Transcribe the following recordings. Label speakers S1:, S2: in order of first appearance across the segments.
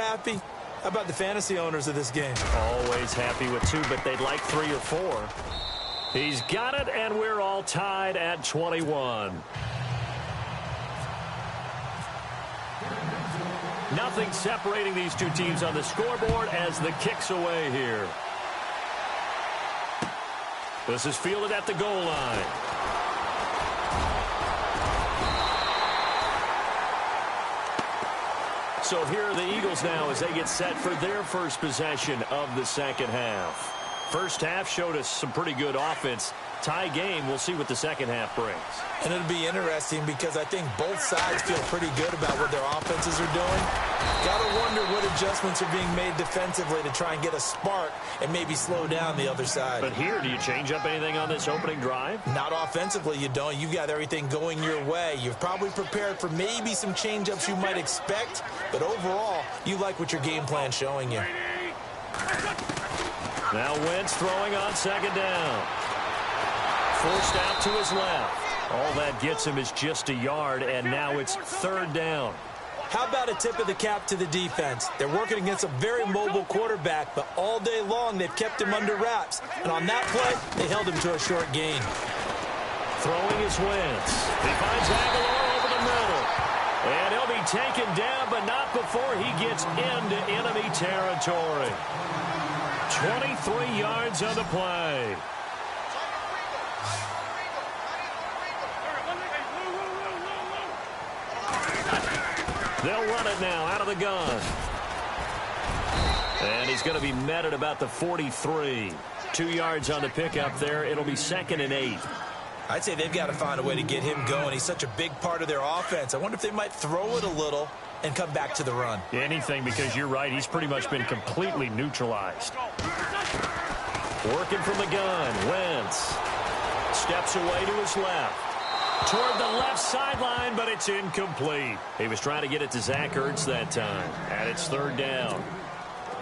S1: happy? How about the fantasy owners of this game?
S2: Always happy with 2, but they'd like 3 or 4. He's got it, and we're all tied at 21. Nothing separating these two teams on the scoreboard as the kick's away here. This is fielded at the goal line. So here are the Eagles now as they get set for their first possession of the second half. First half showed us some pretty good offense. Tie game, we'll see what the second half brings.
S1: And it'll be interesting because I think both sides feel pretty good about what their offenses are doing. Got to wonder what adjustments are being made defensively to try and get a spark and maybe slow down the other side.
S2: But here, do you change up anything on this opening drive?
S1: Not offensively, you don't. You've got everything going your way. You've probably prepared for maybe some change-ups you might expect, but overall, you like what your game plan's showing you.
S2: Now Wentz throwing on second down. Forced out to his left. All that gets him is just a yard, and now it's third down.
S1: How about a tip of the cap to the defense? They're working against a very mobile quarterback, but all day long they've kept him under wraps. And on that play, they held him to a short gain.
S2: Throwing is Wentz. He finds Aguilar over the middle. And he'll be taken down, but not before he gets into enemy territory. 23 yards on the play. They'll run it now out of the gun. And he's going to be met at about the 43. 2 yards on the pickup there. It'll be 2nd and 8.
S1: I'd say they've got to find a way to get him going. He's such a big part of their offense. I wonder if they might throw it a little and come back to the run.
S2: Anything, because you're right. He's pretty much been completely neutralized. Working from the gun. Wentz steps away to his left. Toward the left sideline, but it's incomplete. He was trying to get it to Zach Ertz that time. And it's third down.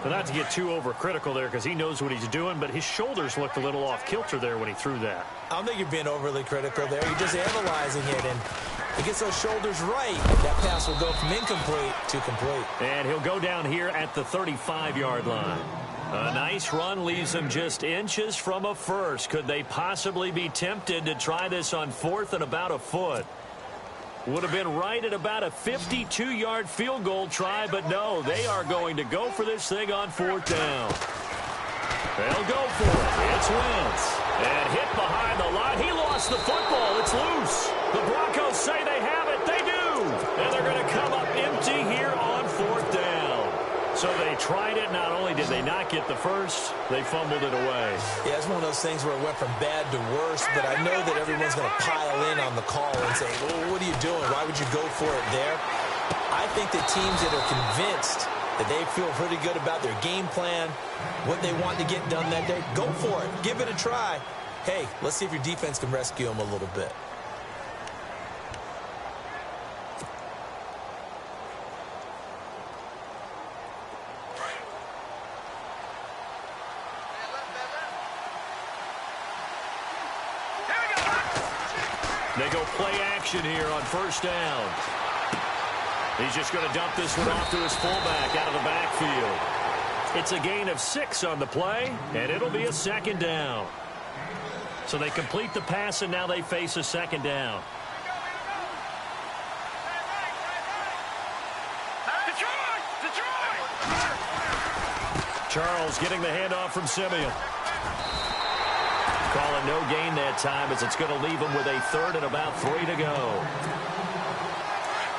S2: But not to get too overcritical there because he knows what he's doing, but his shoulders looked a little off kilter there when he threw that.
S1: I don't think you're being overly critical there. You're just analyzing it, and he gets those shoulders right. That pass will go from incomplete to complete.
S2: And he'll go down here at the 35-yard line. A nice run leaves them just inches from a first. Could they possibly be tempted to try this on 4th and about a foot? Would have been right at about a 52-yard field goal try, but no, they are going to go for this thing on 4th down. They'll go for it. It's Wentz. And hit behind the line. He lost the football. It's loose. The Broncos say they have it. They do. And they're going to come up empty here on 4th down. So they tried it. Not only did they not get the first, they fumbled it away.
S1: Yeah, it's one of those things where it went from bad to worse, but I know that everyone's going to pile in on the call and say, well, what are you doing? Why would you go for it there? I think the teams that are convinced that they feel pretty good about their game plan, what they want to get done that day, go for it. Give it a try. Hey, let's see if your defense can rescue them a little bit.
S2: They go play action here on first down. He's just going to dump this one off to his fullback out of the backfield. It's a gain of 6 on the play, and it'll be a 2nd down. So they complete the pass, and now they face a 2nd down. Charles getting the handoff from Simeon. Call it no gain that time as it's going to leave him with a 3rd and about 3 to go.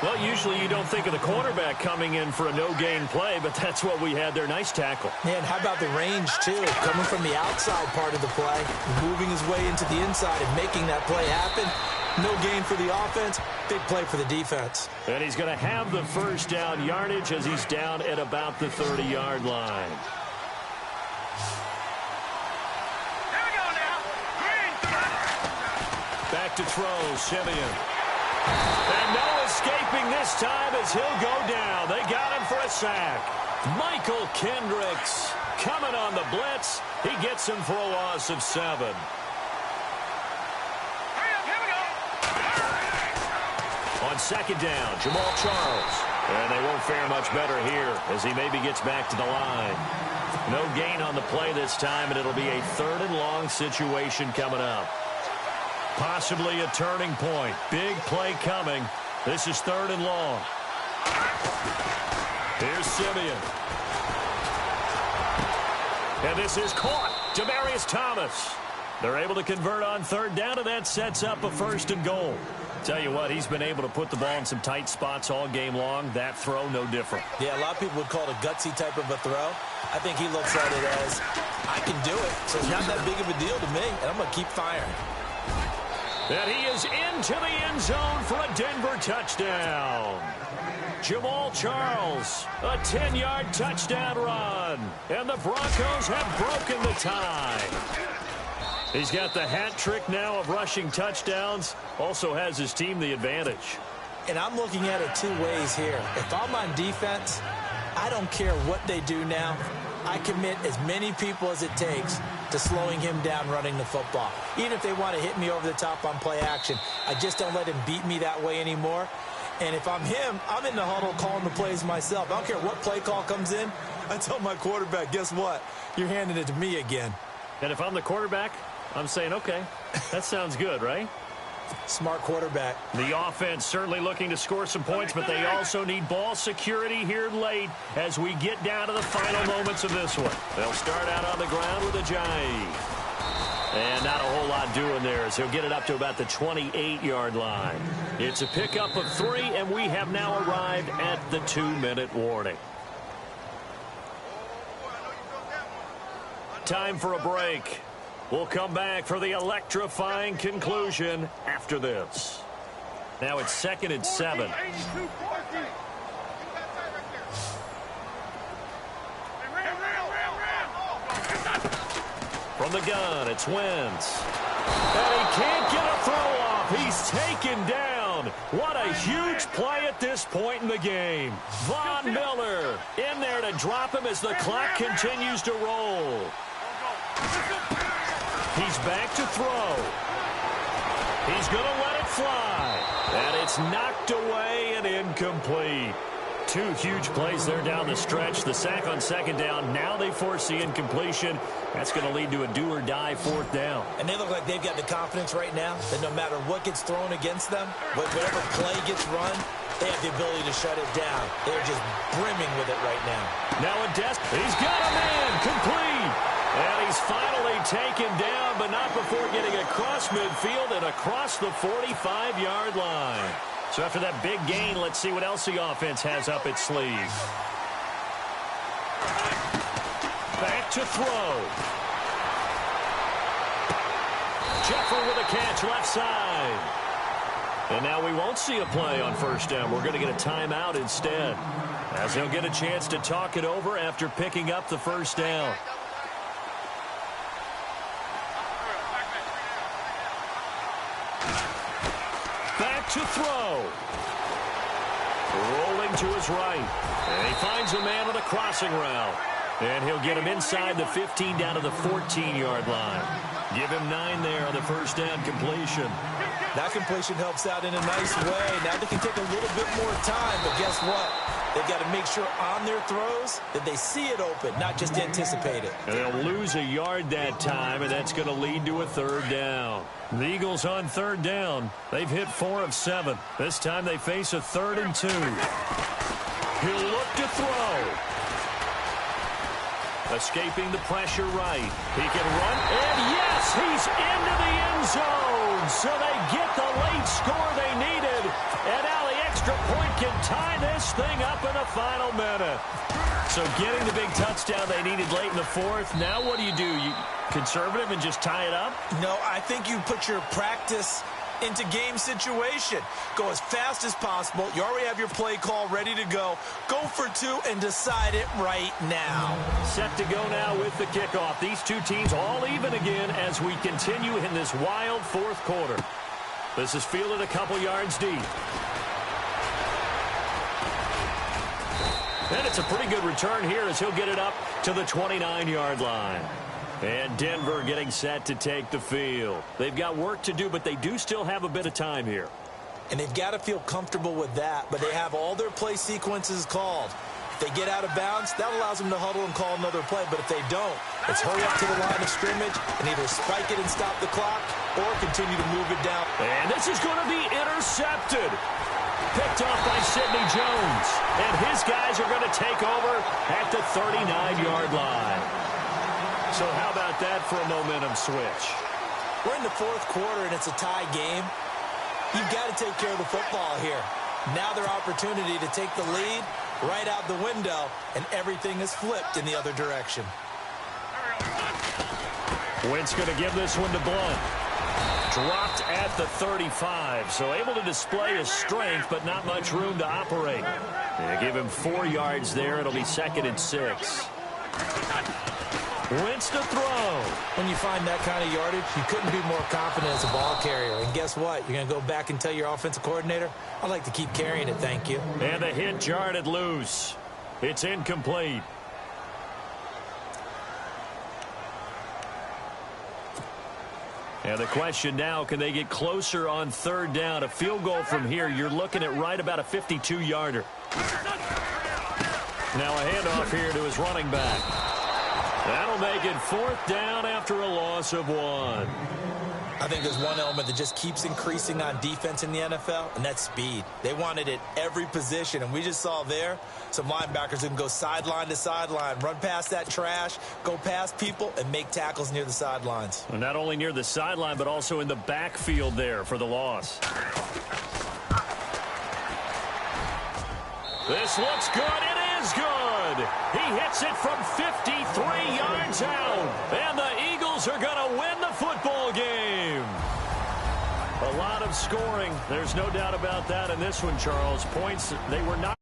S2: Well, usually you don't think of the cornerback coming in for a no-gain play, but that's what we had there. Nice tackle.
S1: Yeah, and how about the range, too? Coming from the outside part of the play, moving his way into the inside and making that play happen. No gain for the offense, big play for the defense.
S2: And he's going to have the first down yardage as he's down at about the 30-yard line. Back to throw, Simeon. And no escaping this time as he'll go down. They got him for a sack. Michael Kendricks coming on the blitz. He gets him for a loss of 7. On 2nd down, Jamal Charles. And they won't fare much better here as he maybe gets back to the line. No gain on the play this time, and it'll be a 3rd and long situation coming up. Possibly a turning point. Big play coming. This is 3rd and long. Here's Simeon. And this is caught. Demaryius Thomas. They're able to convert on 3rd down, and that sets up a 1st and goal. Tell you what, he's been able to put the ball in some tight spots all game long. That throw, no different. Yeah, a lot of people would call it a gutsy type of a throw. I think he looks at it as, I can do it, so it's not that big of a deal to me, and I'm going to keep firing. And he is into the end zone for a Denver touchdown. Jamal Charles, a 10-yard touchdown run. And the Broncos have broken the tie. He's got the hat trick now of rushing touchdowns. Also has his team the advantage. And I'm looking at it 2 ways here. If I'm on defense, I don't care what they do now. I commit as many people as it takes to slowing him down running the football. Even if they want to hit me over the top on play action, I just don't let him beat me that way anymore. And if I'm him, I'm in the huddle calling the plays myself. I don't care what play call comes in. I tell my quarterback, guess what? You're handing it to me again. And if I'm the quarterback, I'm saying, okay, that sounds good, right? Smart quarterback. The offense certainly looking to score some points, but they also need ball security here late as we get down to the final moments of this one. They'll start out on the ground with Ajayi. And not a whole lot doing there as he'll get it up to about the 28-yard line. It's a pickup of 3, and we have now arrived at the 2-minute warning. Time for a break. We'll come back for the electrifying conclusion after this. Now it's 2nd and 7. From the gun, it's Wentz. And he can't get a throw off. He's taken down. What a huge play at this point in the game. Von Miller in there to drop him as the clock continues to roll. He's back to throw. He's going to let it fly. And it's knocked away and incomplete. 2 huge plays there down the stretch. The sack on 2nd down. Now they force the incompletion. That's going to lead to a do-or-die 4th down. And they look like they've got the confidence right now that no matter what gets thrown against them, whatever play gets run, they have the ability to shut it down. They're just brimming with it right now. Now a he's got a man complete. And he's finally taken down, but not before getting across midfield and across the 45-yard line. So after that big gain, let's see what else the offense has up its sleeve. Back to throw. Jeffer with a catch left side. And now we won't see a play on 1st down. We're going to get a timeout instead, as he'll get a chance to talk it over after picking up the 1st down. Back to throw. Rolling to his right. And he finds a man on a crossing route. And he'll get him inside the 15 down to the 14-yard line. Give him 9 there on the 1st down completion. That completion helps out in a nice way. Now they can take a little bit more time, but guess what? They've got to make sure on their throws that they see it open, not just anticipate it. And they'll lose a yard that time, and that's going to lead to a 3rd down. The Eagles on 3rd down. They've hit 4 of 7. This time they face a 3rd and 2. He'll look to throw. Escaping the pressure right. He can run, and yes, he's into the end zone. So they get the late score they needed. And now the extra point can tie this thing up in the final minute. So getting the big touchdown they needed late in the 4th. Now what do? You conservative and just tie it up? No, I think you put your practice into game situation. Go as fast as possible. You already have your play call ready to go. Go for 2 and decide it right now. Set to go now with the kickoff. These 2 teams all even again as we continue in this wild 4th quarter. This is fielded a couple yards deep. And it's a pretty good return here as he'll get it up to the 29-yard line. And Denver getting set to take the field. They've got work to do, but they do still have a bit of time here.
S1: And they've got to feel comfortable with that, but they have all their play sequences called. If they get out of bounds, that allows them to huddle and call another play. But if they don't, it's hurry up to the line of scrimmage and either spike it and stop the clock or continue to move it down.
S2: And this is going to be intercepted. Picked off by Sidney Jones. And his guys are going to take over at the 39-yard line. So how about that for a momentum switch?
S1: We're in the fourth quarter, and it's a tie game. You've got to take care of the football here. Now their opportunity to take the lead right out the window, and everything is flipped in the other direction.
S2: Wentz going to give this one to Blunt. Dropped at the 35, so able to display his strength, but not much room to operate. They give him 4 yards there. It'll be 2nd and 6. Wentz to throw.
S1: When you find that kind of yardage, you couldn't be more confident as a ball carrier. And guess what? You're going to go back and tell your offensive coordinator, I'd like to keep carrying it, thank you.
S2: And the hit jarred it loose. It's incomplete. And the question now, can they get closer on 3rd down? A field goal from here, you're looking at right about a 52-yarder. Now a handoff here to his running back. That'll make it 4th down after a loss of 1.
S1: I think there's one element that just keeps increasing on defense in the NFL, and that's speed. They want it at every position, and we just saw there some linebackers who can go sideline to sideline, run past that trash, go past people, and make tackles near the sidelines.
S2: Well, not only near the sideline, but also in the backfield there for the loss. This looks good. It is good. He hits it from 53 yards out, and the Eagles are going to win the football game. A lot of scoring. There's no doubt about that in this one, Charles. Points, they were not.